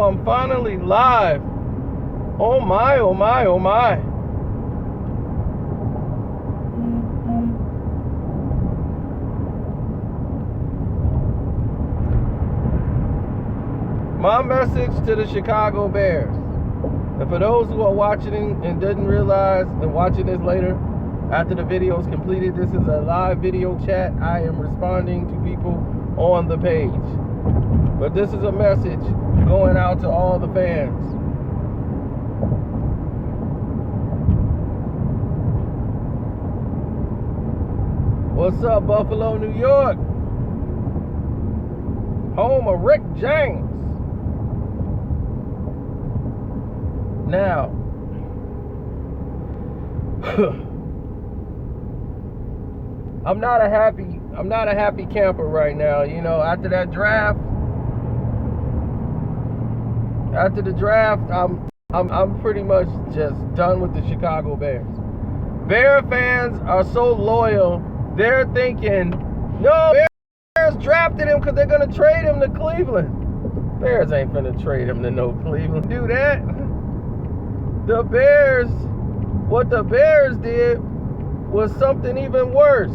I'm finally live. Oh my, oh my, oh my. My message to the Chicago Bears. And for those who are watching and didn't realize and watching this later, after the video is completed, this is a live video chat. I am responding to people on the page. But this is a message going out to all the fans. What's up, Buffalo, New York? Home of Rick James. Now, I'm not a happy camper right now. You know, after the draft, I'm pretty much just done with the Chicago Bears. Bear fans are so loyal. They're thinking, no, Bears drafted him because they're gonna trade him to Cleveland. Bears ain't finna trade him to no Cleveland. Do that. The Bears, what the Bears did was something even worse.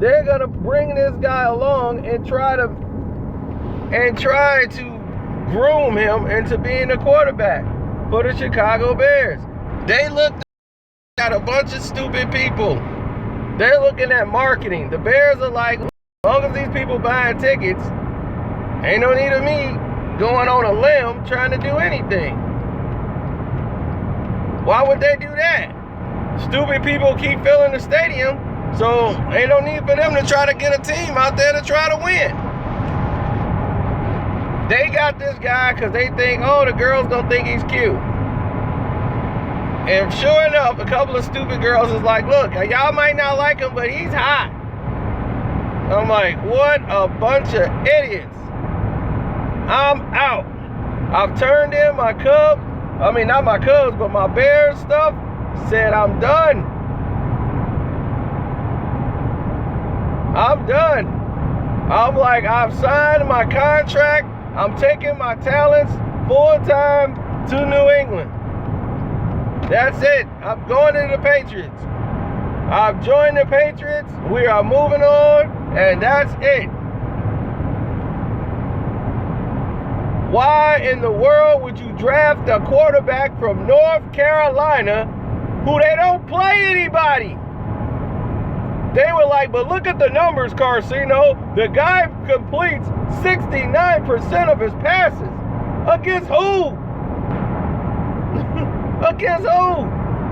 They're gonna bring this guy along and try to groom him into being a quarterback for the Chicago Bears. They looked at a bunch of stupid people. They're looking at marketing. The Bears are like, as long as these people buying tickets, ain't no need of me going on a limb trying to do anything. Why would they do that? Stupid people keep filling the stadium, so ain't no need for them to try to get a team out there to try to win. They got this guy because they think, oh, the girls gonna think he's cute. And sure enough, a couple of stupid girls is like, look, y'all might not like him, but he's hot. I'm like, what a bunch of idiots. I'm out. I've turned in my Cubs. I mean, not my Cubs, but my Bears stuff. Said I'm done. I'm done. I'm like, I've signed my contract. I'm taking my talents full-time to New England. That's it. I'm going to the Patriots. I've joined the Patriots. We are moving on, and that's it. Why in the world would you draft a quarterback from North Carolina who they don't play anybody? They were like, but look at the numbers, Karceno. The guy completes 69% of his passes. Against who? Against who?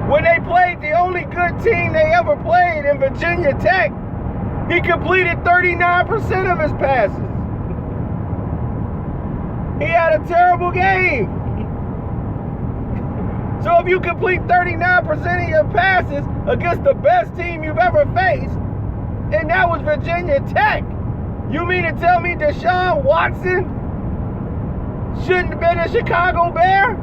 When they played the only good team they ever played in Virginia Tech, he completed 39% of his passes. He had a terrible game. So if you complete 39% of your passes against the best team you've ever faced, and that was Virginia Tech, you mean to tell me Deshaun Watson shouldn't have been a Chicago Bear?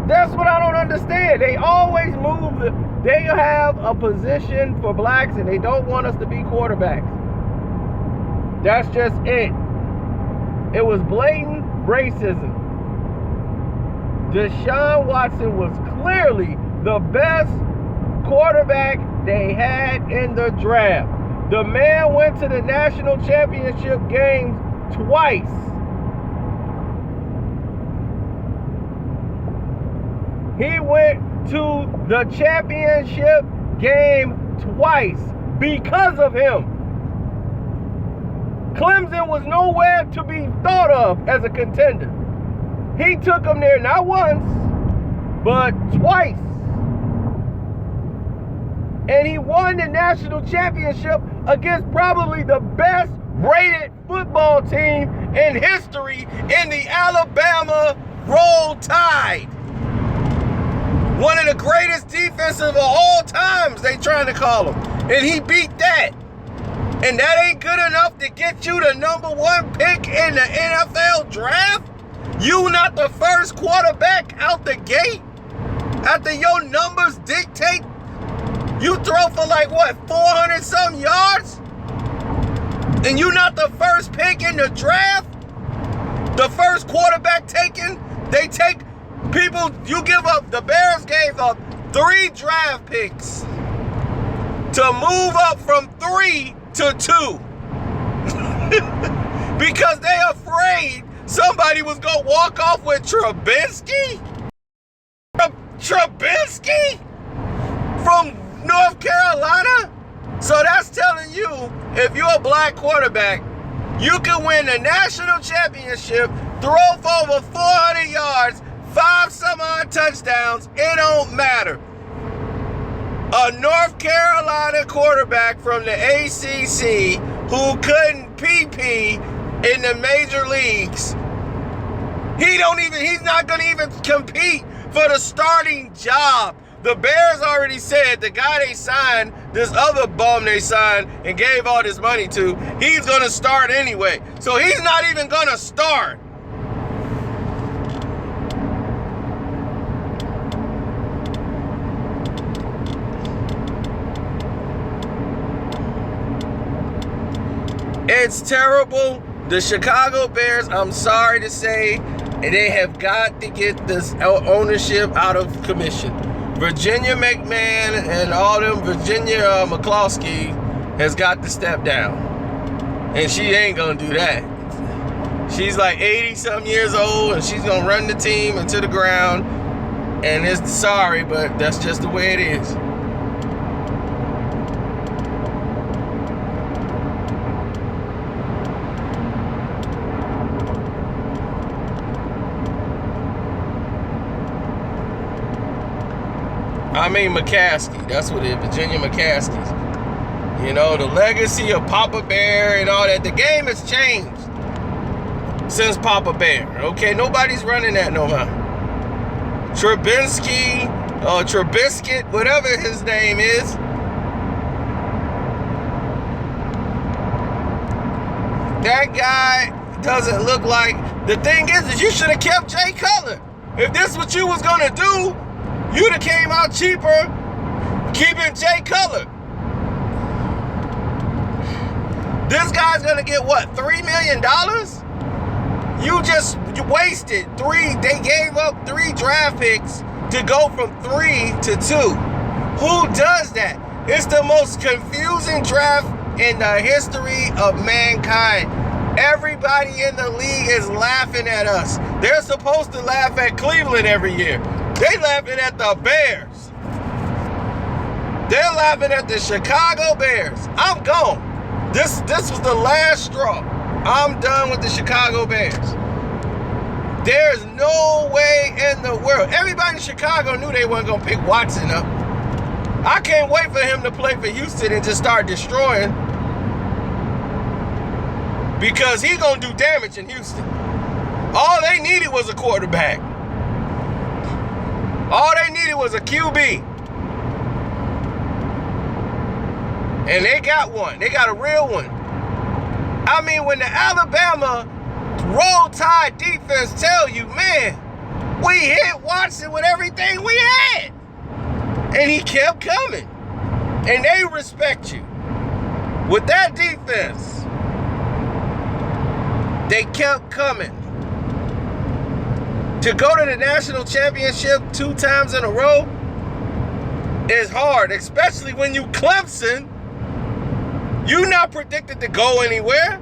That's what I don't understand. They always move. They have a position for blacks and they don't want us to be quarterbacks. That's just it. It was blatant racism. Deshaun Watson was clearly the best quarterback they had in the draft. The man went to the national championship games twice. He went to the championship game twice because of him. Clemson was nowhere to be thought of as a contender. He took them there not once, but twice. And he won the national championship against probably the best rated football team in history in the Alabama Roll Tide. One of the greatest defenses of all times, they trying to call him. And he beat that. And that ain't good enough to get you the #1 pick in the NFL draft? You not the first quarterback out the gate? After your numbers dictate, you throw for like, what, 400 some yards? And you're not the first pick in the draft. The first quarterback taken. They take people, you give up, the Bears gave up 3 draft picks to move up from 3 to 2. Because they afraid somebody was going to walk off with Trubisky? Trubisky? From North Carolina? So that's telling you, if you're a black quarterback, you can win the national championship, throw for over 400 yards, 5 some odd touchdowns, it don't matter. A North Carolina quarterback from the ACC who couldn't PP in the major leagues, he's not going to even compete for the starting job. The Bears already said the guy they signed, this other bum they signed and gave all this money to, he's going to start anyway. So he's not even going to start. It's terrible. The Chicago Bears, I'm sorry to say, they have got to get this ownership out of commission. Virginia McMahon and all them, Virginia McCloskey has got to step down. And she ain't gonna do that. She's like 80-some years old and she's gonna run the team into the ground. And it's sorry, but that's just the way it is. I mean McCaskey, that's what it is, Virginia McCaskey. You know, the legacy of Papa Bear and all that. The game has changed since Papa Bear, okay? Nobody's running that no more. Trubisky, Trubisky, whatever his name is. That guy doesn't look like, the thing is you should have kept Jay Cutler. If this is what you was gonna do, you'd have came out cheaper keeping Jay Cutler. This guy's gonna get what, $3 million? You just wasted 3. They gave up 3 draft picks to go from 3 to 2. Who does that? It's the most confusing draft in the history of mankind. Everybody in the league is laughing at us. They're supposed to laugh at Cleveland every year. They laughing at the Bears. They're laughing at the Chicago Bears. I'm gone. This was the last straw. I'm done with the Chicago Bears. There's no way in the world. Everybody in Chicago knew they weren't going to pick Watson up. I can't wait for him to play for Houston and just start destroying. Because he's going to do damage in Houston. All they needed was a quarterback. All they needed was a QB. And they got one. They got a real one. I mean, when the Alabama Roll Tide defense tell you, man, we hit Watson with everything we had. And he kept coming. And they respect you. With that defense, they kept coming. To go to the national championship 2 times in a row is hard, especially when you Clemson. You're not predicted to go anywhere.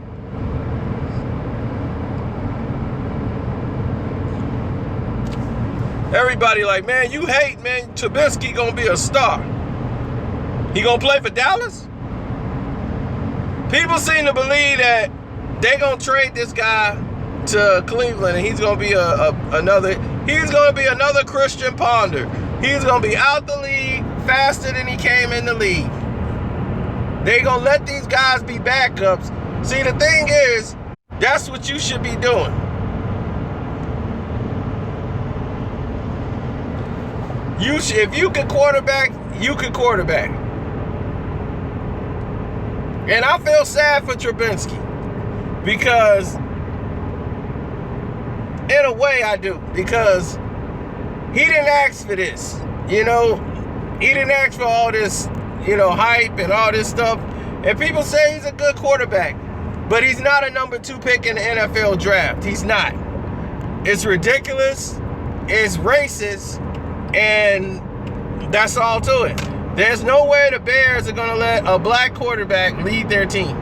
Everybody like, man, you hate, man, Trubisky gonna be a star. He gonna play for Dallas? People seem to believe that they gonna trade this guy to Cleveland and he's gonna be another Christian Ponder. He's gonna be out the league faster than he came in the league. They gonna let these guys be backups. See, the thing is, that's what you should be doing. If you can quarterback, you can quarterback. And I feel sad for Trubisky because, in a way, I do, because he didn't ask for this. You know, he didn't ask for all this, you know, hype and all this stuff. And people say he's a good quarterback. But he's not a number 2 pick in the NFL draft. He's not. It's ridiculous. It's racist. And that's all to it. There's no way the Bears are going to let a black quarterback lead their team.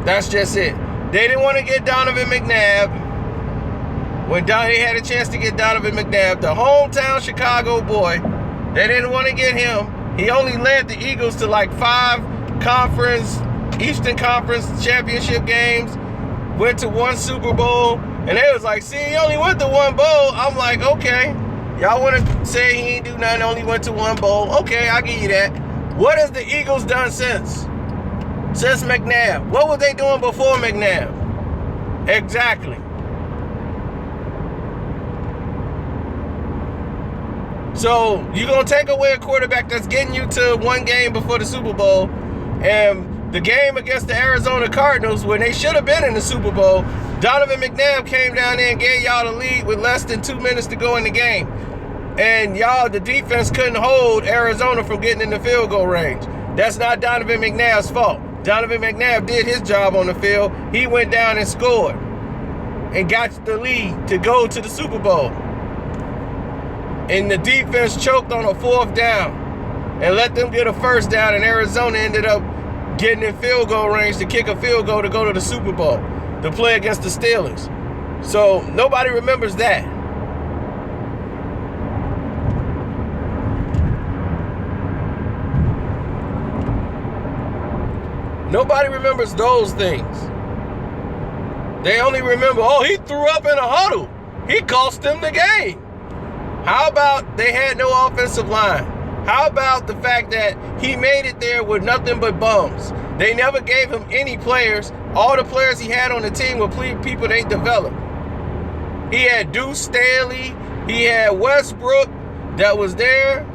That's just it. They didn't want to get Donovan McNabb. When they had a chance to get Donovan McNabb, the hometown Chicago boy, they didn't want to get him. He only led the Eagles to like 5 Eastern Conference championship games, went to 1 Super Bowl, and they was like, see, he only went to 1 bowl. I'm like, okay. Y'all want to say he ain't do nothing, only went to 1 bowl. Okay, I'll give you that. What has the Eagles done since? Since McNabb? What were they doing before McNabb? Exactly. So you're going to take away a quarterback that's getting you to 1 game before the Super Bowl, and the game against the Arizona Cardinals, when they should have been in the Super Bowl, Donovan McNabb came down there and gave y'all the lead with less than 2 minutes to go in the game. And y'all, the defense couldn't hold Arizona from getting in the field goal range. That's not Donovan McNabb's fault. Donovan McNabb did his job on the field. He went down and scored and got the lead to go to the Super Bowl. And the defense choked on a 4th down and let them get a 1st down, and Arizona ended up getting in field goal range to kick a field goal to go to the Super Bowl, to play against the Steelers. So nobody remembers that. Nobody remembers those things. They only remember, oh, he threw up in a huddle. He cost them the game. How about they had no offensive line? How about the fact that he made it there with nothing but bums? They never gave him any players. All the players he had on the team were people they developed. He had Deuce Staley. He had Westbrook that was there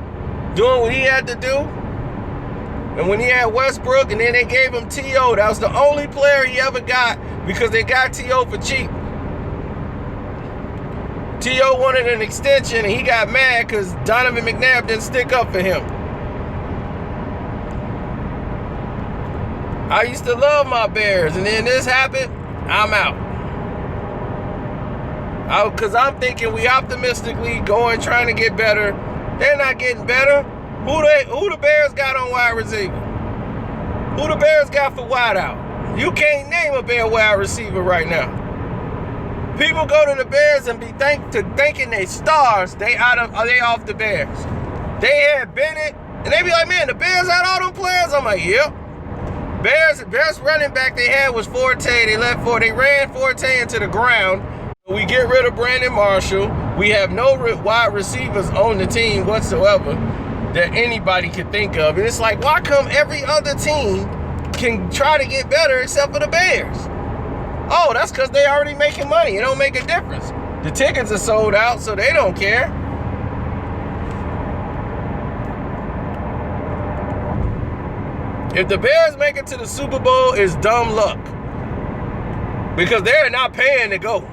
doing what he had to do. And when he had Westbrook, and then they gave him T.O., that was the only player he ever got because they got T.O. for cheap. T.O. wanted an extension, and he got mad because Donovan McNabb didn't stick up for him. I used to love my Bears, and then this happened, I'm out. Because I'm thinking we optimistically going, trying to get better. They're not getting better. Who the Bears got on wide receiver? Who the Bears got for wide out? You can't name a Bear wide receiver right now. People go to the Bears and be thinking they stars. They off the Bears. They had Bennett, and they be like, man, the Bears had all them players. I'm like, yep. Best running back they had was Forte. They ran Forte into the ground. We get rid of Brandon Marshall. We have no wide receivers on the team whatsoever that anybody could think of. And it's like, why come every other team can try to get better except for the Bears? Oh, that's because they already making money. It don't make a difference. The tickets are sold out, so they don't care. If the Bears make it to the Super Bowl, it's dumb luck. Because they're not paying to go.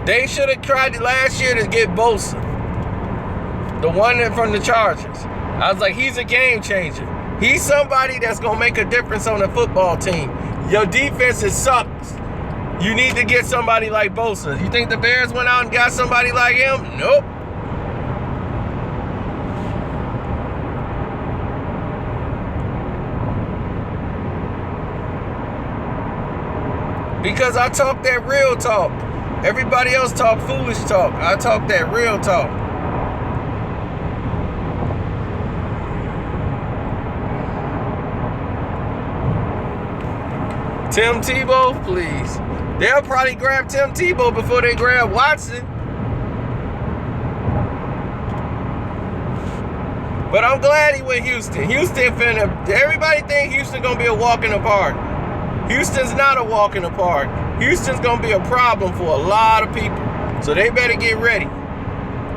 They should have tried last year to get Bosa. The one from the Chargers. I was like, he's a game changer. He's somebody that's going to make a difference on the football team. Your defense sucks. You need to get somebody like Bosa. You think the Bears went out and got somebody like him? Nope. Because I talk that real talk. Everybody else talk foolish talk. I talk that real talk. Tim Tebow, please. They'll probably grab Tim Tebow before they grab Watson. But I'm glad he went Houston. Everybody think Houston gonna be a walk in the park. Houston's not a walk in the park. Houston's going to be a problem for a lot of people. So they better get ready.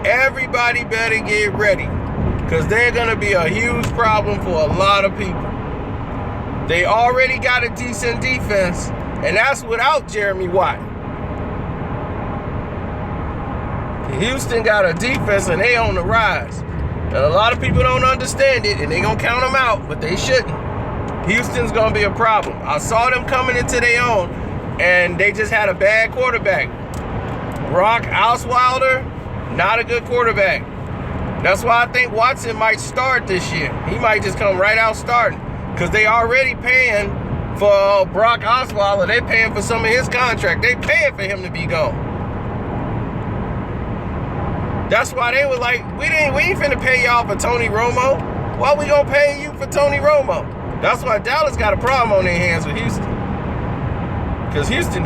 Everybody better get ready. Because they're going to be a huge problem for a lot of people. They already got a decent defense. And that's without Jeremy Watt. Houston got a defense and they on the rise. And a lot of people don't understand it and they gonna count them out, but they shouldn't. Houston's gonna be a problem. I saw them coming into their own and they just had a bad quarterback. Brock Osweiler, not a good quarterback. That's why I think Watson might start this year. He might just come right out starting because they already paying for Brock Osweiler. They paying for some of his contract. They paying for him to be gone. That's why they were like, we ain't finna pay y'all for Tony Romo. Why we gonna pay you for Tony Romo? That's why Dallas got a problem on their hands with Houston. Because Houston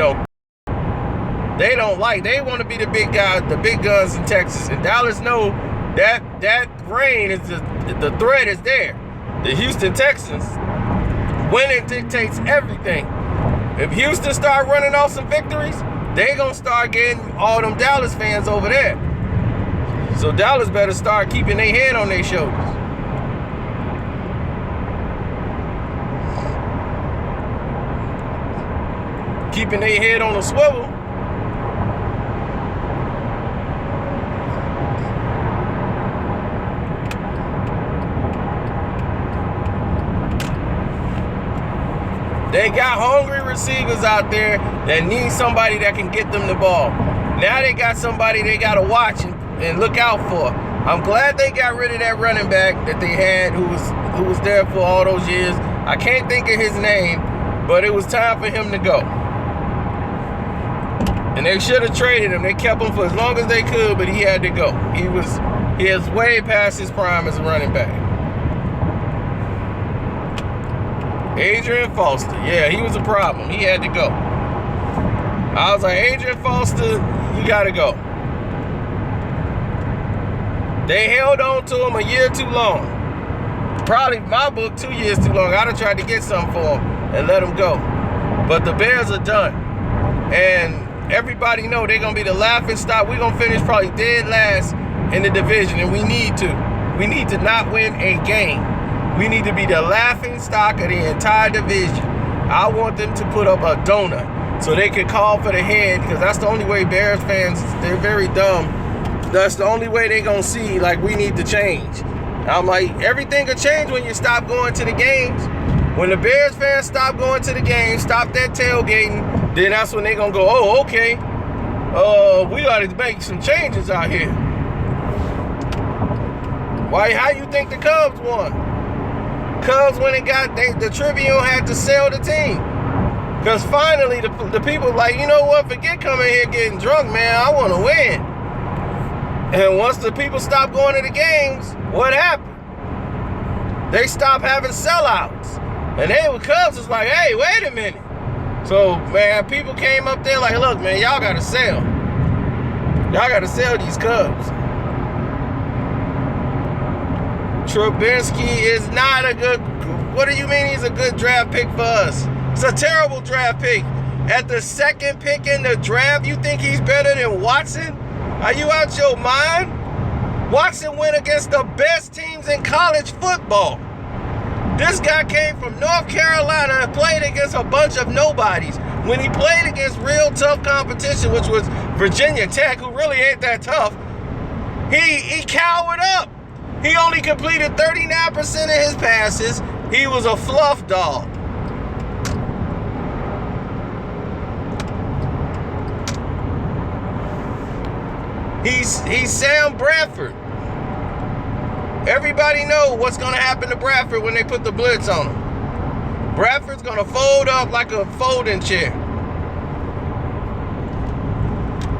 they want to be the big guys, the big guns in Texas. And Dallas know that rain is the threat is there. The Houston Texans, winning dictates everything. If Houston start running off some victories, they gonna start getting all them Dallas fans over there. So Dallas better start keeping their head on their shoulders. Keeping their head on a swivel. They got hungry receivers out there that need somebody that can get them the ball. Now they got somebody they got to watch and look out for. I'm glad they got rid of that running back that they had who was there for all those years. I can't think of his name, but it was time for him to go. And they should have traded him. They kept him for as long as they could, but he had to go. He is way past his prime as a running back. Adrian Foster. Yeah, he was a problem. He had to go. I was like, Adrian Foster, you got to go. They held on to him a year too long. Probably my book 2 years too long. I'd have tried to get something for him and let him go. But the Bears are done. And everybody know they're going to be the laughing stock. We're going to finish probably dead last in the division, and we need to. We need to not win a game. We need to be the laughing stock of the entire division. I want them to put up a donut so they can call for the head, because that's the only way Bears fans, they're very dumb. That's the only way they're going to see, like, we need to change. I'm like, everything will change when you stop going to the games. When the Bears fans stop going to the games, stop that tailgating, then that's when they're going to go, oh, okay, we got to make some changes out here. Why? How you think the Cubs won? Cubs, when it got, the Tribune had to sell the team. Because finally, the people like, you know what, forget coming here getting drunk, man, I want to win. And once the people stopped going to the games, what happened? They stopped having sellouts. And Cubs was like, hey, wait a minute. So, man, people came up there like, look, man, y'all got to sell. Y'all got to sell these Cubs. Trubisky is not a good, what do you mean he's a good draft pick for us? It's a terrible draft pick. At the second pick in the draft, you think he's better than Watson? Are you out your mind? Watson went against the best teams in college football. This guy came from North Carolina and played against a bunch of nobodies. When he played against real tough competition, which was Virginia Tech, who really ain't that tough, he cowered up. He only completed 39% of his passes. He was a fluff dog. He's Sam Bradford. Everybody know what's going to happen to Bradford when they put the blitz on him. Bradford's going to fold up like a folding chair.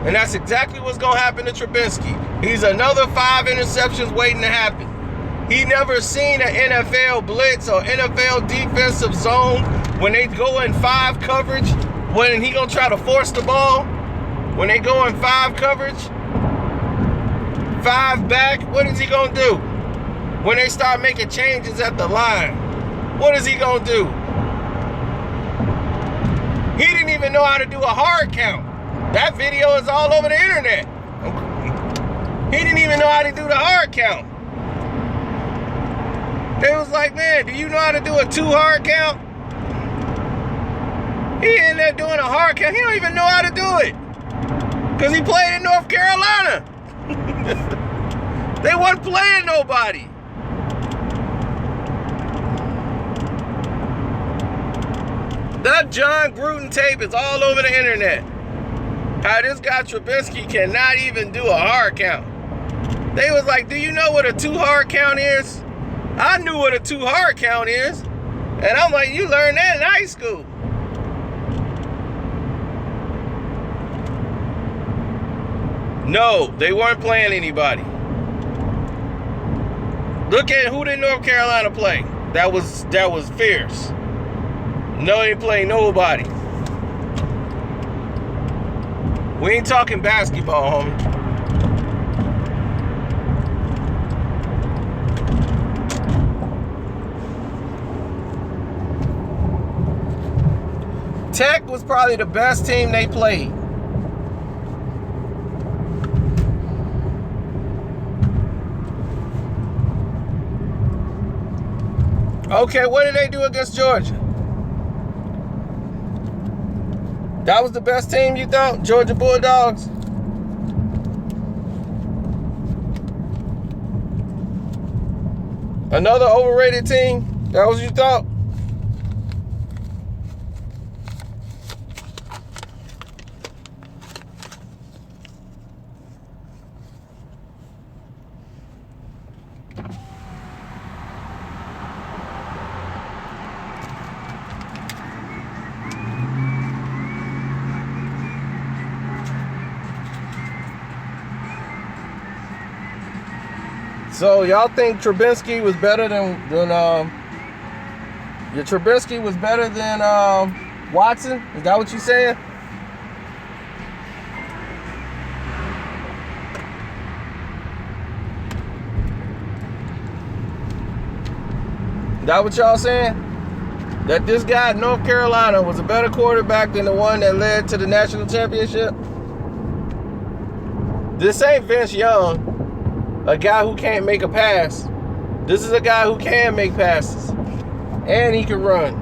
And that's exactly what's going to happen to Trubisky. He's another 5 interceptions waiting to happen. He never seen an NFL blitz or NFL defensive zone when they go in 5 coverage. When he going to try to force the ball. When they go in 5 coverage. 5 back. What is he going to do? When they start making changes at the line. What is he going to do? He didn't even know how to do a hard count. That video is all over the internet. He didn't even know how to do the hard count. They was like, man, do you know how to do a 2 hard count? He in there doing a hard count. He don't even know how to do it. Because he played in North Carolina. They weren't playing nobody. That John Gruden tape is all over the internet. How this guy Trubisky cannot even do a hard count. They was like, do you know what a 2 hard count is? I knew what a 2 hard count is. And I'm like, you learned that in high school. No, they weren't playing anybody. Look at who did North Carolina play. That was fierce. No, they play nobody. We ain't talking basketball, homie. Tech was probably the best team they played. Okay, what did they do against Georgia? That was the best team, you thought? Georgia Bulldogs? Another overrated team? That was you thought? So y'all think Trubisky was better than Trubisky was better than Watson? Is that what you saying? Is that what y'all saying? That this guy in North Carolina was a better quarterback than the one that led to the national championship? This ain't Vince Young, a guy who can't make a pass. This is a guy who can make passes. And he can run.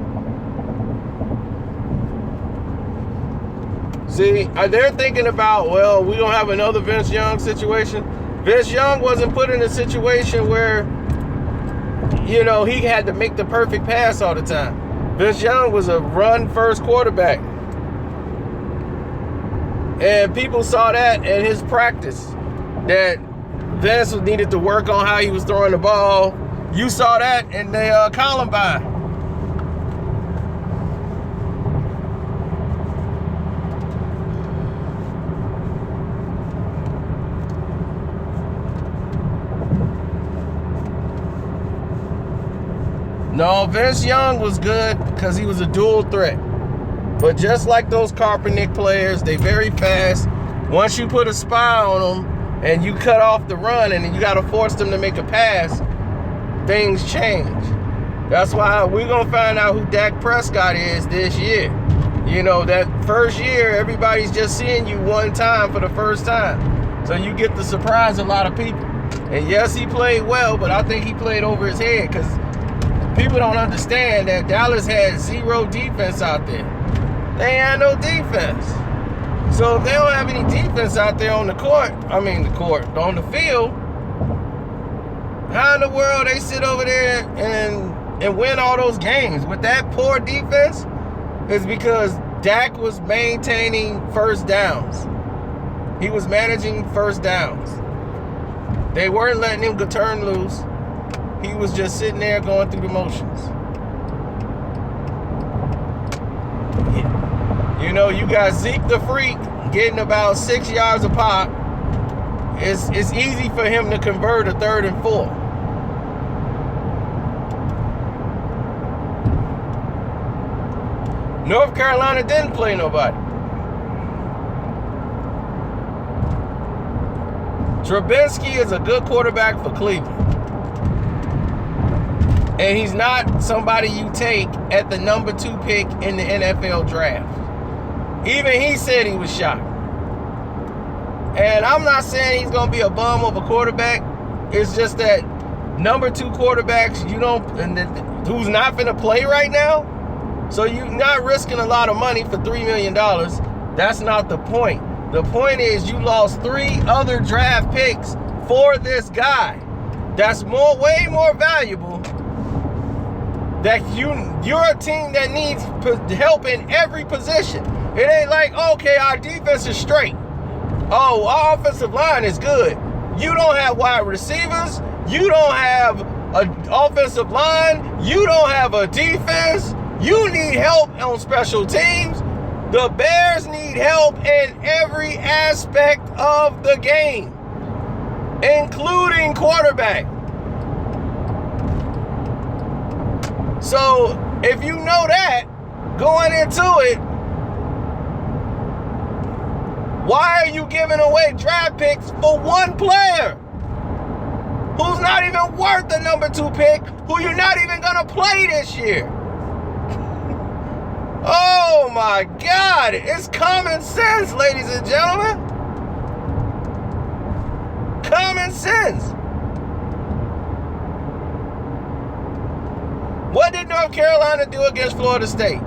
See, they're thinking about, well, we're going to have another Vince Young situation. Vince Young wasn't put in a situation where, you know, he had to make the perfect pass all the time. Vince Young was a run-first quarterback. And people saw that in his practice, that Vince needed to work on how he was throwing the ball. You saw that in the Columbine. No, Vince Young was good because he was a dual threat. But just like those Kaepernick players, they very fast. Once you put a spy on them, and you cut off the run, and then you got to force them to make a pass, things change. That's why we're going to find out who Dak Prescott is this year. You know, that first year, everybody's just seeing you one time for the first time. So you get to surprise a lot of people. And yes, he played well, but I think he played over his head because people don't understand that Dallas had 0 defense out there. They ain't had no defense. So if they don't have any defense out there on the court, on the field, how in the world they sit over there and win all those games with that poor defense? Is because Dak was maintaining first downs. He was managing first downs. They weren't letting him turn loose. He was just sitting there going through the motions. You know, you got Zeke the Freak getting about 6 yards a pop. It's easy for him to convert a 3rd and 4. North Carolina didn't play nobody. Trubisky is a good quarterback for Cleveland. And he's not somebody you take at the number 2 pick in the NFL draft. Even he said he was shocked. And I'm not saying he's going to be a bum of a quarterback. It's just that number 2 quarterbacks, who's not going to play right now. So you're not risking a lot of money for $3 million. That's not the point. The point is you lost 3 other draft picks for this guy. That's way more valuable. That you're a team that needs help in every position. It ain't like, okay, our defense is straight. Oh, our offensive line is good. You don't have wide receivers. You don't have an offensive line. You don't have a defense. You need help on special teams. The Bears need help in every aspect of the game, including quarterback. So, if you know that, going into it, why are you giving away draft picks for one player who's not even worth the number 2 pick, who you're not even going to play this year? Oh my God, it's common sense, ladies and gentlemen. Common sense. What did North Carolina do against Florida State?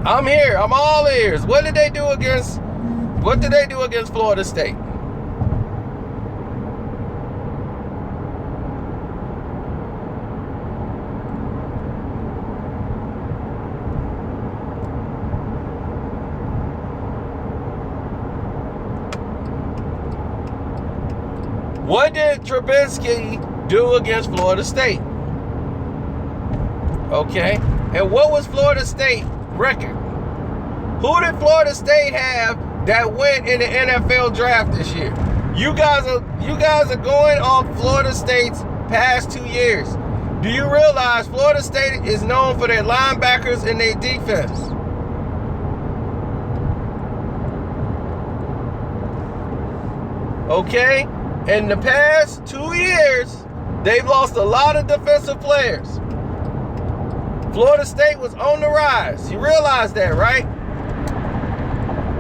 I'm here. I'm all ears. What did they do against Florida State? What did Trubisky do against Florida State? Okay. And what was Florida State record? Who did Florida State have that went in the NFL draft this year? You guys are going off Florida State's past 2 years. Do you realize Florida State is known for their linebackers and their defense? Okay? In the past 2 years, they've lost a lot of defensive players. Florida State was on the rise. You realize that, right?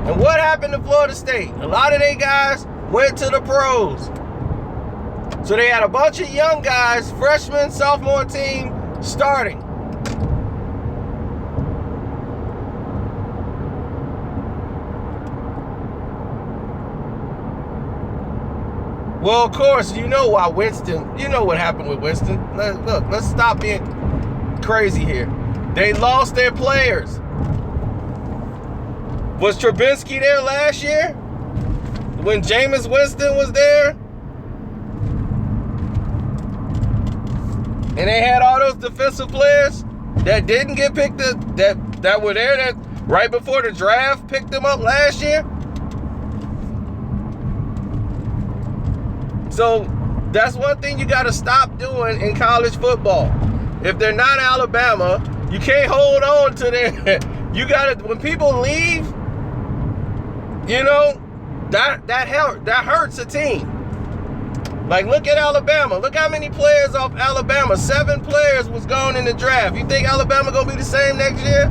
And what happened to Florida State? A lot of their guys went to the pros. So they had a bunch of young guys, freshman, sophomore team, starting. Well, of course, you know why Winston, you know what happened with Winston. Look, let's stop being crazy here. They lost their players. Was Trubisky there last year? When Jameis Winston was there? And they had all those defensive players that didn't get picked up, that were there that right before the draft picked them up last year? So that's one thing you got to stop doing in college football. If they're not Alabama, you can't hold on to their. You got to, when people leave, you know, that hurts a team. Like, look at Alabama. Look how many players off Alabama. 7 players was gone in the draft. You think Alabama gonna be the same next year?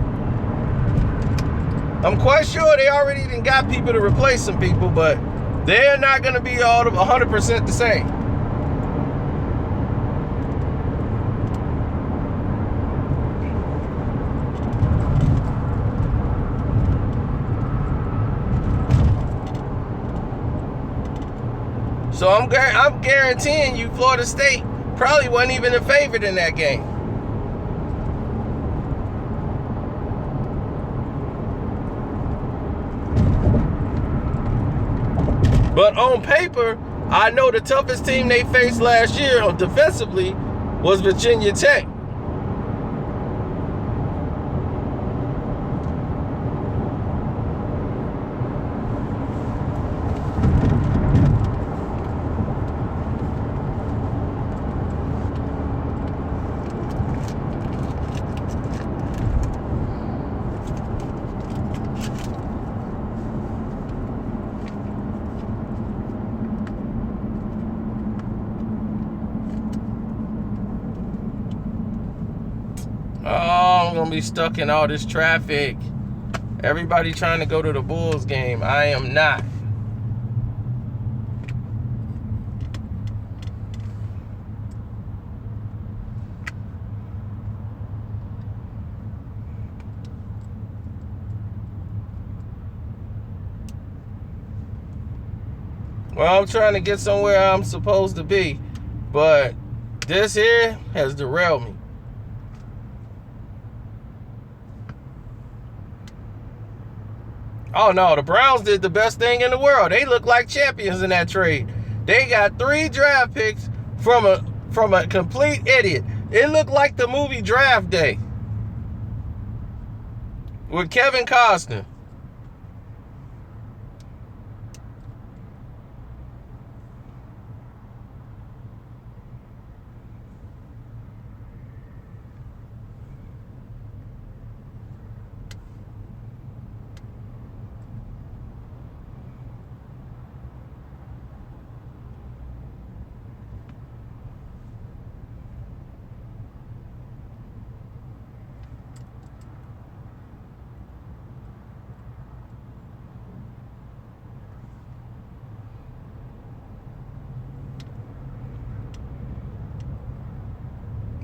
I'm quite sure they already even got people to replace some people, but they're not gonna be all 100% the same. So I'm guaranteeing you Florida State probably wasn't even a favorite in that game. But on paper, I know the toughest team they faced last year defensively was Virginia Tech. I'm gonna be stuck in all this traffic. Everybody trying to go to the Bulls game. I am not. Well, I'm trying to get somewhere I'm supposed to be, but this here has derailed me. Oh no, the Browns did the best thing in the world. They look like champions in that trade. They got 3 draft picks from a complete idiot. It looked like the movie Draft Day with Kevin Costner.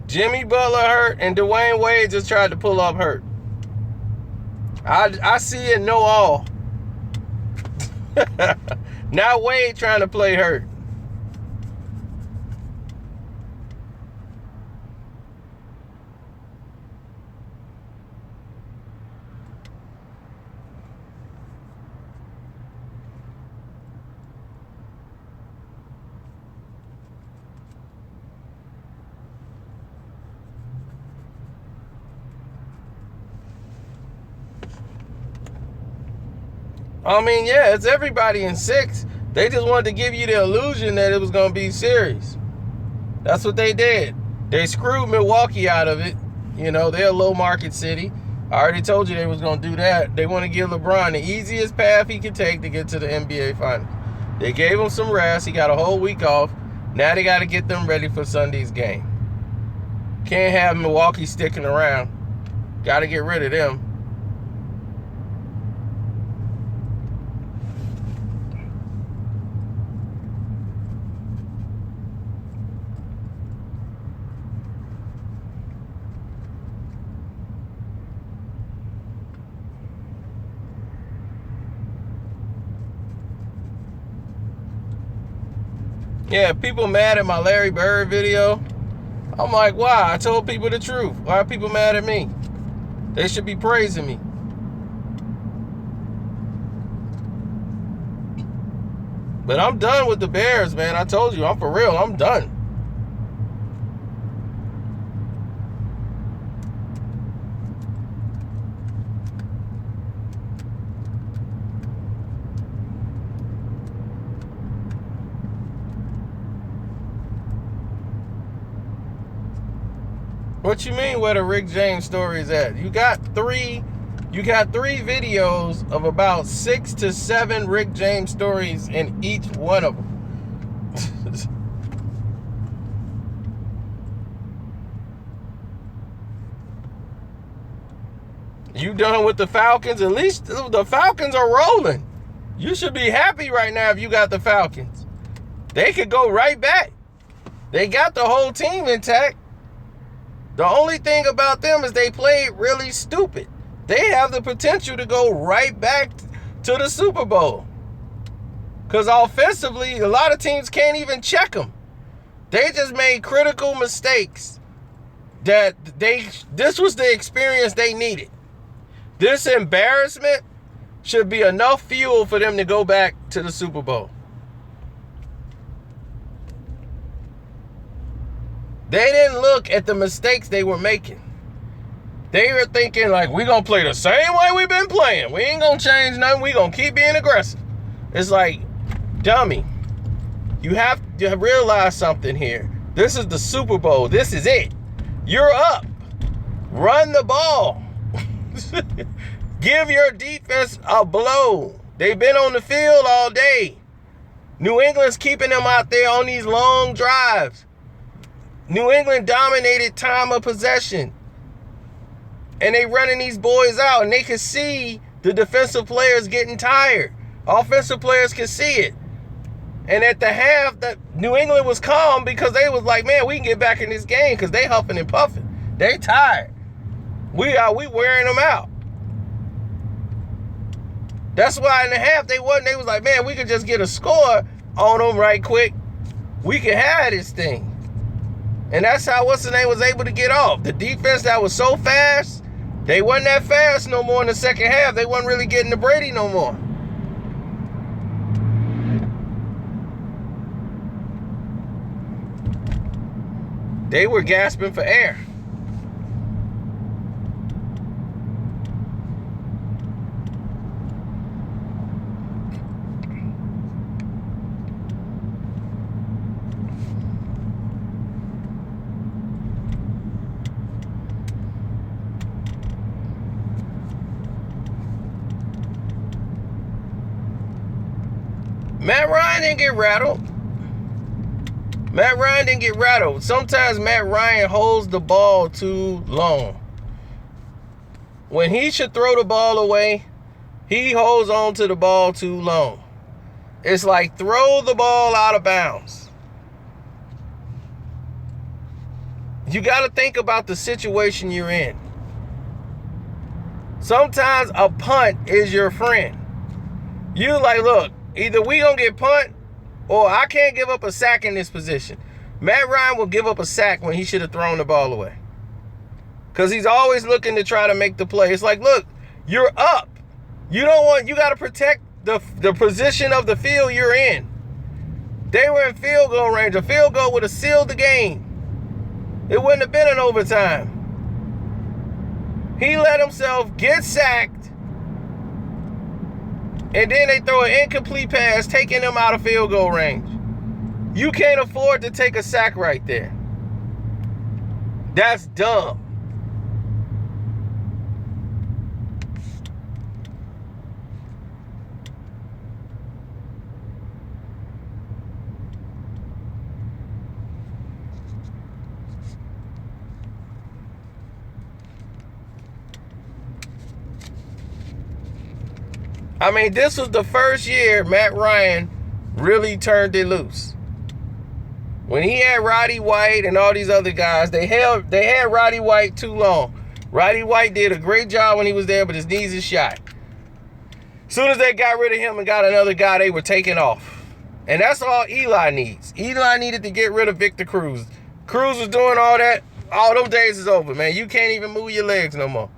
Jimmy Butler hurt, and Dwayne Wade just tried to pull up hurt. I see it, know all. Now Wade trying to play hurt. I mean, yeah, it's everybody in 6. They just wanted to give you the illusion that it was going to be serious. That's what they did. They screwed Milwaukee out of it. You know, they're a low market city. I already told you they was going to do that. They want to give LeBron the easiest path he could take to get to the NBA Finals. They gave him some rest. He got a whole week off. Now they got to get them ready for Sunday's game. Can't have Milwaukee sticking around. Got to get rid of them. Yeah, people mad at my Larry Bird video. I'm like, why? I told people the truth. Why are people mad at me? They should be praising me. But I'm done with the Bears, man. I told you, I'm for real. I'm done. What you mean where the Rick James story is at? You got three videos of about 6 to 7 Rick James stories in each one of them. You done with the Falcons? At least the Falcons are rolling. You should be happy right now if you got the Falcons. They could go right back. They got the whole team intact. The only thing about them is they played really stupid. They have the potential to go right back to the Super Bowl. Because offensively, a lot of teams can't even check them. They just made critical mistakes that this was the experience they needed. This embarrassment should be enough fuel for them to go back to the Super Bowl. They didn't look at the mistakes they were making. They were thinking like, we're going to play the same way we've been playing. We ain't going to change nothing. We're going to keep being aggressive. It's like, dummy, you have to realize something here. This is the Super Bowl. This is it. You're up. Run the ball. Give your defense a blow. They've been on the field all day. New England's keeping them out there on these long drives. New England dominated time of possession. And they running these boys out. And they can see The defensive players getting tired. Offensive players can see it. And at the half, that New England was calm because they was like, man, we can get back in this game because they huffing and puffing. They tired. We wearing them out. That's why in the half they was like, man, we could just get a score on them right quick. We can have this thing. And that's how what's the name was able to get off. The defense that was so fast, they wasn't that fast no more in the second half. They wasn't really getting to Brady no more. They were gasping for air. Matt Ryan didn't get rattled. Sometimes Matt Ryan holds the ball too long. When he should throw the ball away, he holds on to the ball too long. It's like throw the ball out of bounds. You got to think about the situation you're in. Sometimes a punt is your friend. You like, look, either we gonna get punt or I can't give up a sack in this position. Matt Ryan will give up a sack when he should have thrown the ball away. Because he's always looking to try to make the play. It's like, look, you're up. You got to protect the position of the field you're in. They were in field goal range. A field goal would have sealed the game. It wouldn't have been an overtime. He let himself get sacked. And then they throw an incomplete pass, taking him out of field goal range. You can't afford to take a sack right there. That's dumb. I mean, this was the first year Matt Ryan really turned it loose. When he had Roddy White and all these other guys, they had Roddy White too long. Roddy White did a great job when he was there, but his knees is shot. As soon as they got rid of him and got another guy, they were taking off. And that's all Eli needs. Eli needed to get rid of Victor Cruz. Cruz was doing all that. All those days is over, man. You can't even move your legs no more.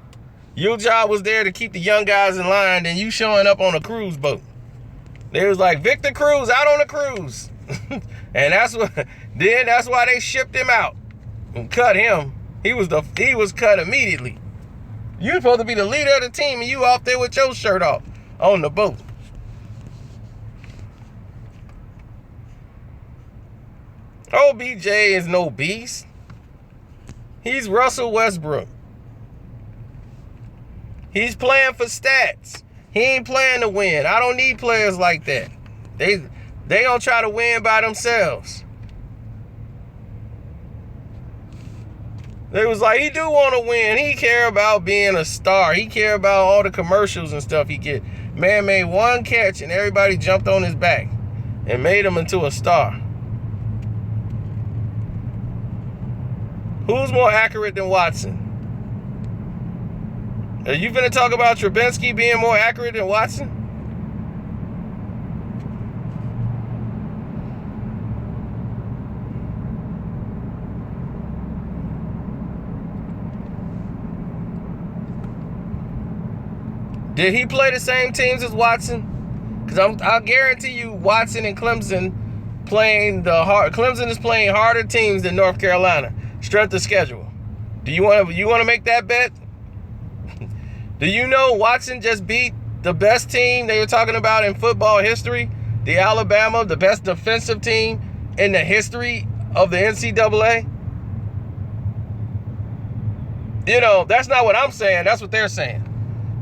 Your job was there to keep the young guys in line, and you showing up on a cruise boat. They was like, Victor Cruz out on a cruise. And that's why they shipped him out and cut him. He was cut immediately. You supposed to be the leader of the team, and you off there with your shirt off on the boat. OBJ is no beast. He's Russell Westbrook. He's playing for stats. He ain't playing to win. I don't need players like that. They gonna try to win by themselves. They was like, he do want to win. He care about being a star. He care about all the commercials and stuff he get. Man made one catch and everybody jumped on his back and made him into a star. Who's more accurate than Watson? Are you finna talk about Trubisky being more accurate than Watson? Did he play the same teams as Watson? Because I'll guarantee you Watson and Clemson Clemson is playing harder teams than North Carolina. Strength of schedule. Do you want to make that bet? Do you know Watson just beat the best team they were talking about in football history? The Alabama, the best defensive team in the history of the NCAA? You know, that's not what I'm saying. That's what they're saying.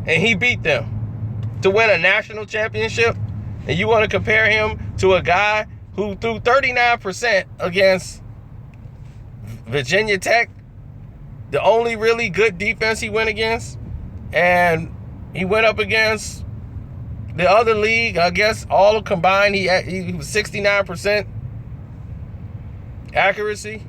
And he beat them to win a national championship. And you want to compare him to a guy who threw 39% against Virginia Tech, the only really good defense he went against, and He went up against the other league. I guess all combined, he was 69% accuracy.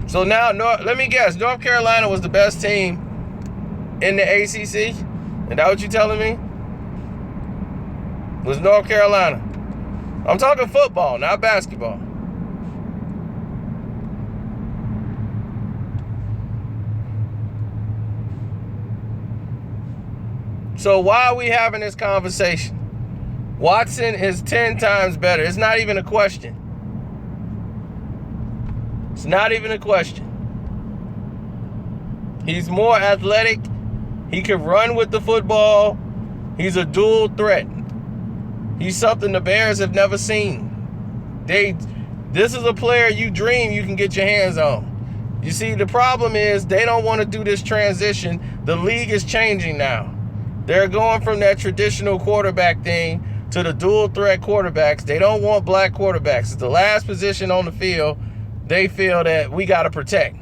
So now, let me guess, North Carolina was the best team in the ACC? Is that what you're telling me? Was North Carolina? I'm talking football, not basketball. So why are we having this conversation? Watson is 10 times better. It's not even a question. It's not even a question. He's more athletic. He can run with the football. He's a dual threat. He's something the Bears have never seen. This is a player you dream you can get your hands on. You see, the problem is they don't want to do this transition. The league is changing now. They're going from that traditional quarterback thing to the dual threat quarterbacks. They don't want black quarterbacks. It's the last position on the field they feel that we got to protect.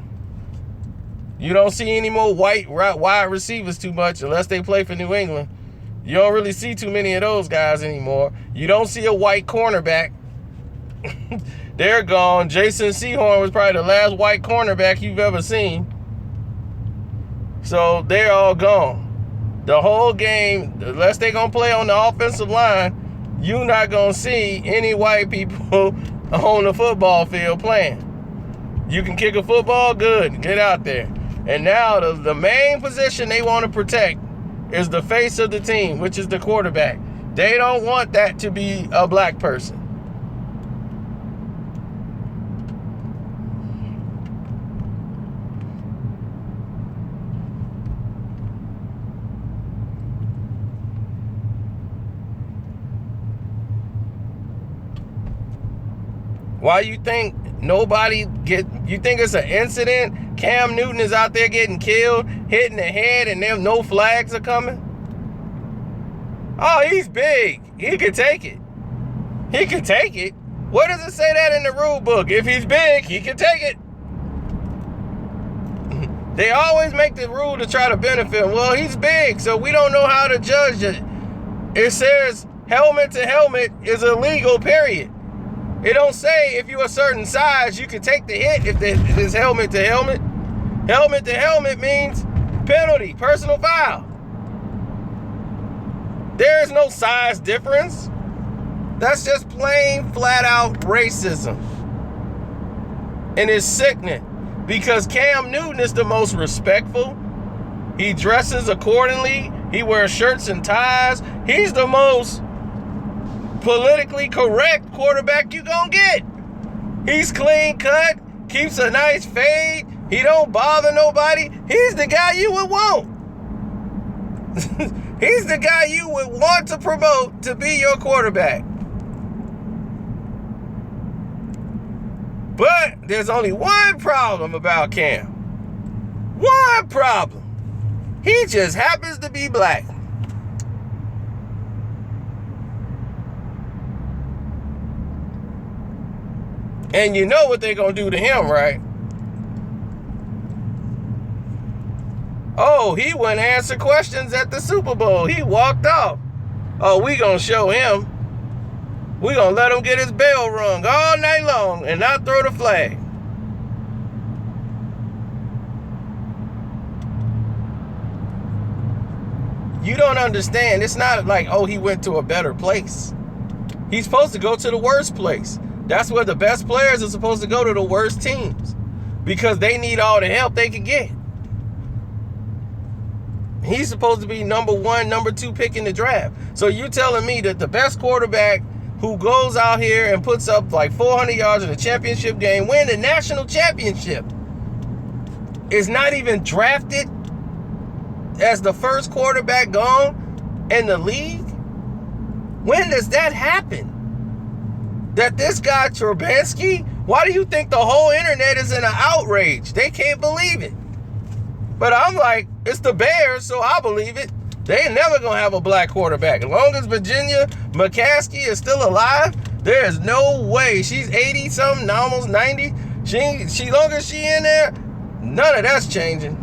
You don't see any more white wide receivers too much unless they play for New England. You don't really see too many of those guys anymore. You don't see a white cornerback. They're gone. Jason Sehorn was probably the last white cornerback you've ever seen. So they're all gone. The whole game, unless they're going to play on the offensive line, you're not going to see any white people on the football field playing. You can kick a football, good. Get out there. And now the main position they want to protect is the face of the team, which is the quarterback. They don't want that to be a black person. Why you think you think it's an incident? Cam Newton is out there getting killed, hitting the head, and then no flags are coming? Oh, he's big. He could take it. He could take it. Where does it say that in the rule book? If he's big, he can take it. They always make the rule to try to benefit him. Well, he's big, so we don't know how to judge it. It says helmet to helmet is illegal, period. It don't say if you're a certain size, you can take the hit if it's helmet to helmet. Helmet to helmet means penalty, personal foul. There is no size difference. That's just plain, flat out racism. And it's sickening because Cam Newton is the most respectful. He dresses accordingly. He wears shirts and ties. He's the most politically correct quarterback you gonna get. He's clean cut, keeps a nice fade, he don't bother nobody. He's the guy you would want. He's the guy you would want to promote to be your quarterback. But there's only one problem about Cam. One problem. He just happens to be black. And you know what they're going to do to him, right? Oh, he went and answered questions at the Super Bowl. He walked off. Oh, we going to show him. We going to let him get his bell rung all night long and not throw the flag. You don't understand. It's not like, oh, he went to a better place. He's supposed to go to the worst place. That's where the best players are supposed to go, to the worst teams, because they need all the help they can get. He's supposed to be number 1, number 2 pick in the draft. So you're telling me that the best quarterback who goes out here and puts up like 400 yards in a championship game, win the national championship, is not even drafted as the first quarterback gone in the league? When does that happen? That this guy Trubisky, why do you think the whole internet is in an outrage? They can't believe it. But I'm like, it's the Bears, so I believe it. They ain't never gonna have a black quarterback. As long as Virginia McCaskey is still alive, There's no way. She's 80 something, almost 90. She long as she in there, none of that's changing.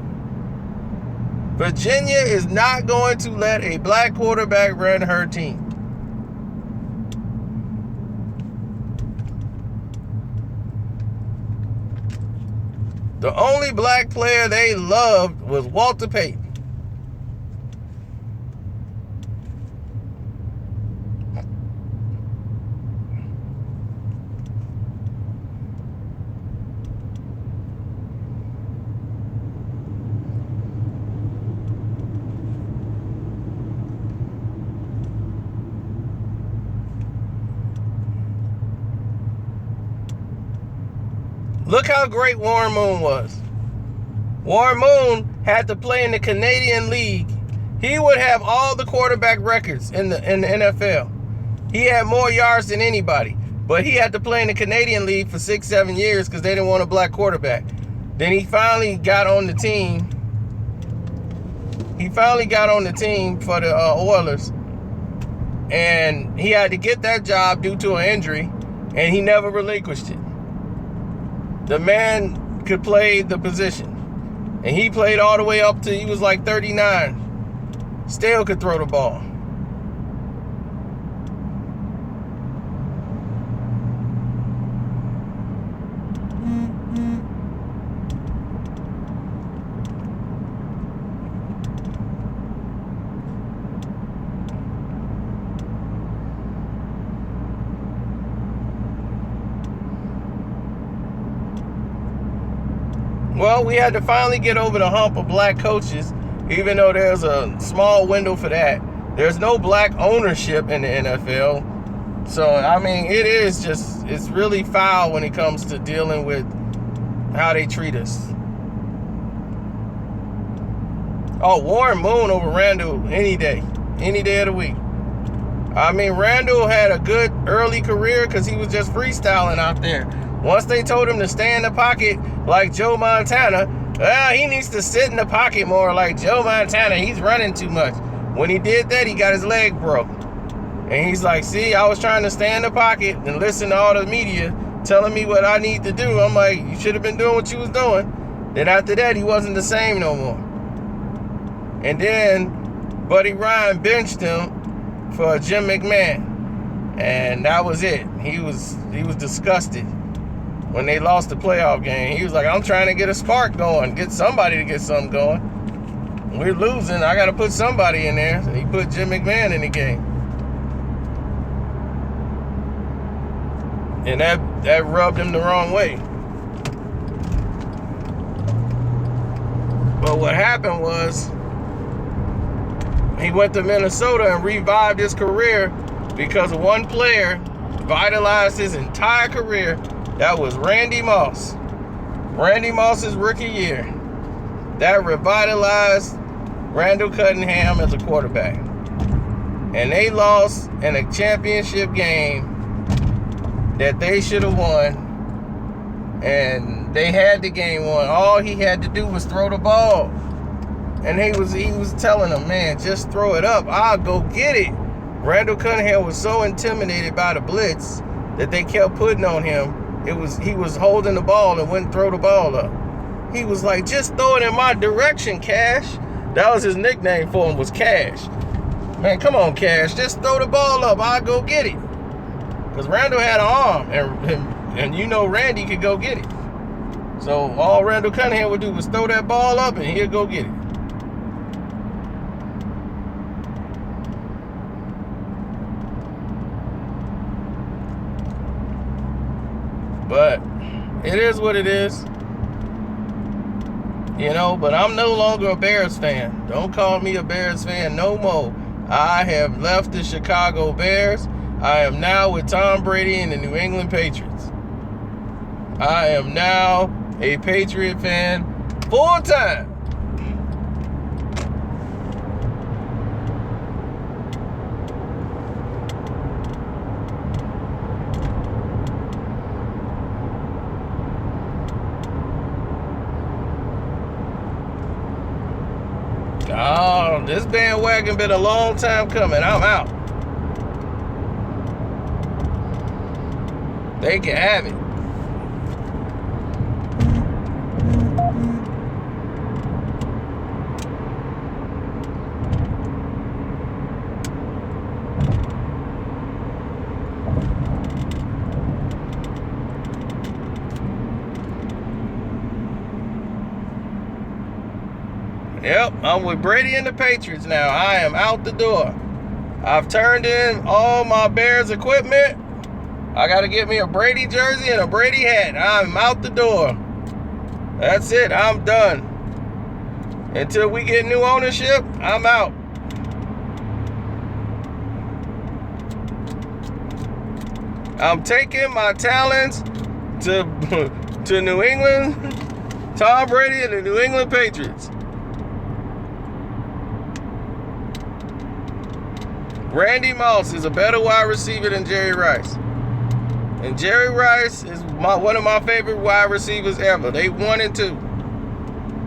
Virginia is not going to let a black quarterback run her team. The only black player they loved was Walter Payton. Look how great Warren Moon was. Warren Moon had to play in the Canadian League. He would have all the quarterback records in the NFL. He had more yards than anybody, but he had to play in the Canadian League for 6-7 years because they didn't want a black quarterback. Then he finally got on the team. He finally got on the team for the Oilers, and he had to get that job due to an injury, and he never relinquished it. The man could play the position. And he played all the way up to he was like 39. Still could throw the ball. Well, we had to finally get over the hump of black coaches, even though there's a small window for that. There's no black ownership in the NFL. So, I mean, it's really foul when it comes to dealing with how they treat us. Oh, Warren Moon over Randall any day of the week. I mean, Randall had a good early career because he was just freestyling out there. Once they told him to stay in the pocket like Joe Montana, he needs to sit in the pocket more like Joe Montana. He's running too much. When he did that, he got his leg broke. And he's like, see, I was trying to stay in the pocket and listen to all the media telling me what I need to do. I'm like, you should have been doing what you was doing. Then after that, he wasn't the same no more. And then Buddy Ryan benched him for Jim McMahon. And that was it. He was disgusted. When they lost the playoff game, he was like, I'm trying to get a spark going, get somebody to get something going. We're losing. I got to put somebody in there. So he put Jim McMahon in the game. And that rubbed him the wrong way. But what happened was he went to Minnesota and revived his career because one player vitalized his entire career. That was Randy Moss. Randy Moss's rookie year. That revitalized Randall Cunningham as a quarterback. And they lost in a championship game that they should have won. And they had the game won. All he had to do was throw the ball. And he was telling them, man, just throw it up. I'll go get it. Randall Cunningham was so intimidated by the blitz that they kept putting on him. He was holding the ball and wouldn't throw the ball up. He was like, just throw it in my direction, Cash. That was his nickname for him, was Cash. Man, come on, Cash. Just throw the ball up. I'll go get it. Because Randall had an arm, and you know Randy could go get it. So all Randall Cunningham would do was throw that ball up, and he'd go get it. But it is what it is. You know, but I'm no longer a Bears fan. Don't call me a Bears fan no more. I have left the Chicago Bears. I am now with Tom Brady and the New England Patriots. I am now a Patriot fan full time. Oh, this bandwagon been a long time coming. I'm out. They can have it. Yep, I'm with Brady and the Patriots now. I am out the door. I've turned in all my Bears equipment. I got to get me a Brady jersey and a Brady hat. I'm out the door. That's it. I'm done. Until we get new ownership, I'm out. I'm taking my talents to New England, Tom Brady and the New England Patriots. Randy Moss is a better wide receiver than Jerry Rice. And Jerry Rice is one of my favorite wide receivers ever. They 1 and 2.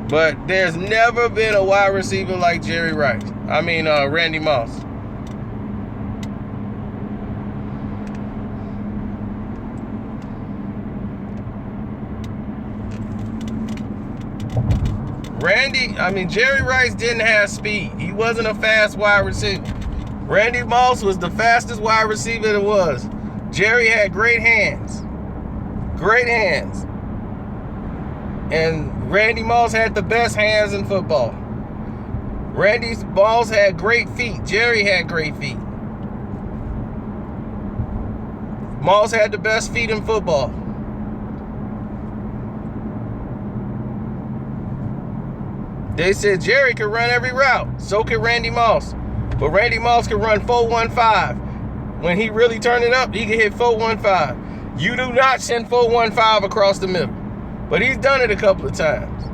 But there's never been a wide receiver like Jerry Rice. Randy Moss. Jerry Rice didn't have speed. He wasn't a fast wide receiver. Randy Moss was the fastest wide receiver there was. Jerry had great hands. Great hands. And Randy Moss had the best hands in football. Randy Moss had great feet. Jerry had great feet. Moss had the best feet in football. They said Jerry could run every route. So could Randy Moss. But Randy Moss could run 4.15. When he really turned it up, he could hit 4.15. You do not send 4.15 across the middle. But he's done it a couple of times.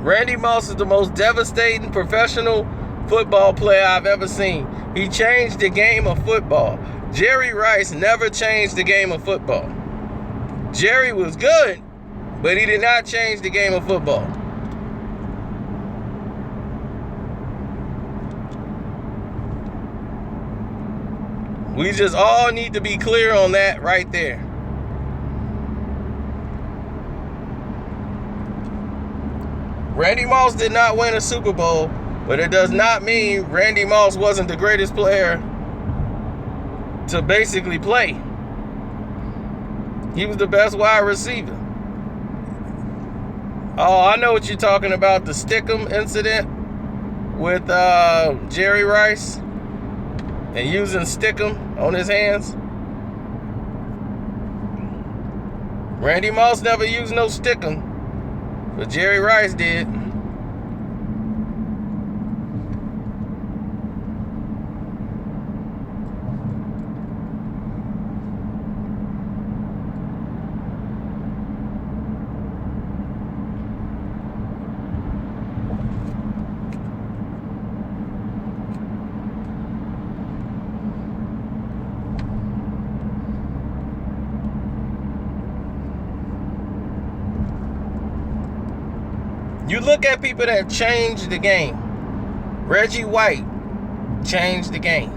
Randy Moss is the most devastating professional football player I've ever seen. He changed the game of football. Jerry Rice never changed the game of football. Jerry was good, but he did not change the game of football. We just all need to be clear on that right there. Randy Moss did not win a Super Bowl, but it does not mean Randy Moss wasn't the greatest player to basically play. He was the best wide receiver. Oh, I know what you're talking about, the Stickum incident with Jerry Rice and using Stickum on his hands. Randy Moss never used no Stickum, but Jerry Rice did. You look at people that changed the game. Reggie White changed the game.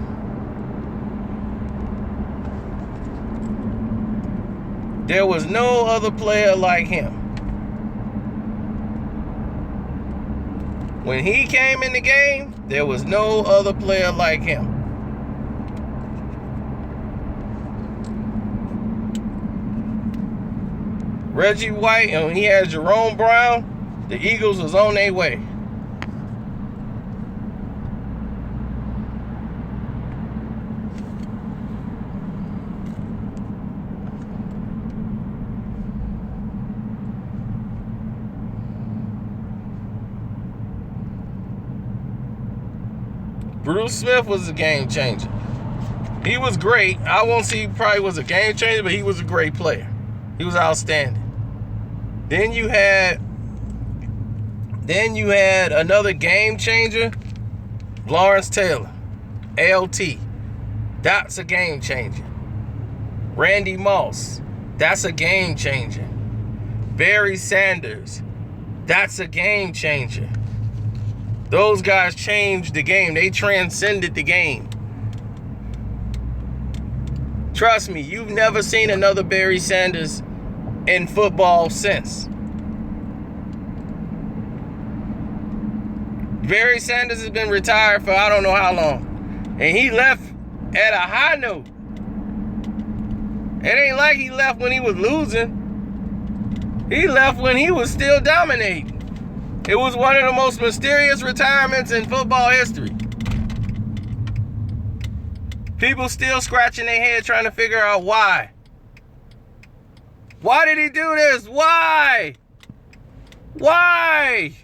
There was no other player like him. When he came in the game, there was no other player like him. Reggie White, and when he had Jerome Brown, the Eagles was on their way. Bruce Smith was a game changer. He was great. I won't say he probably was a game changer, but he was a great player. He was outstanding. Then you had another game changer, Lawrence Taylor, LT. That's a game changer. Randy Moss, that's a game changer. Barry Sanders. That's a game changer. Those guys changed the game. They transcended the game. Trust me, you've never seen another Barry Sanders in football since. Barry Sanders has been retired for I don't know how long. And he left at a high note. It ain't like he left when he was losing. He left when he was still dominating. It was one of the most mysterious retirements in football history. People still scratching their head trying to figure out why. Why did he do this? Why? Why?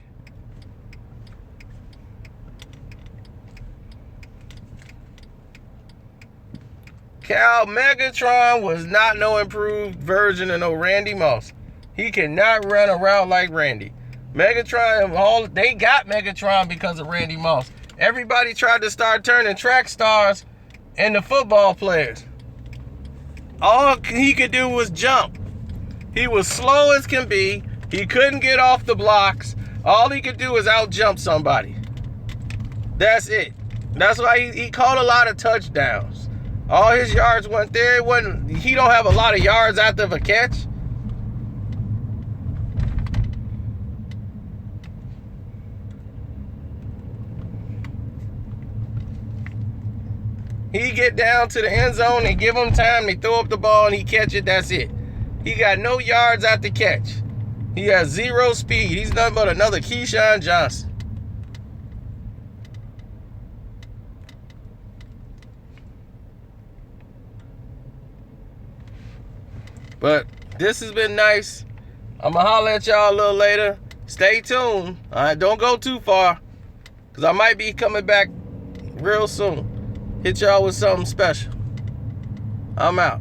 Cal Megatron was not no improved version of no Randy Moss. He cannot run a route like Randy. Megatron, they got Megatron because of Randy Moss. Everybody tried to start turning track stars into football players. All he could do was jump. He was slow as can be. He couldn't get off the blocks. All he could do was out-jump somebody. That's it. That's why he caught a lot of touchdowns. All his yards went there. He don't have a lot of yards after a catch. He get down to the end zone and give him time. They throw up the ball and he catch it. That's it. He got no yards after catch. He has zero speed. He's nothing but another Keyshawn Johnson. But this has been nice. I'm going to holler at y'all a little later. Stay tuned. All right, don't go too far, because I might be coming back real soon. Hit y'all with something special. I'm out.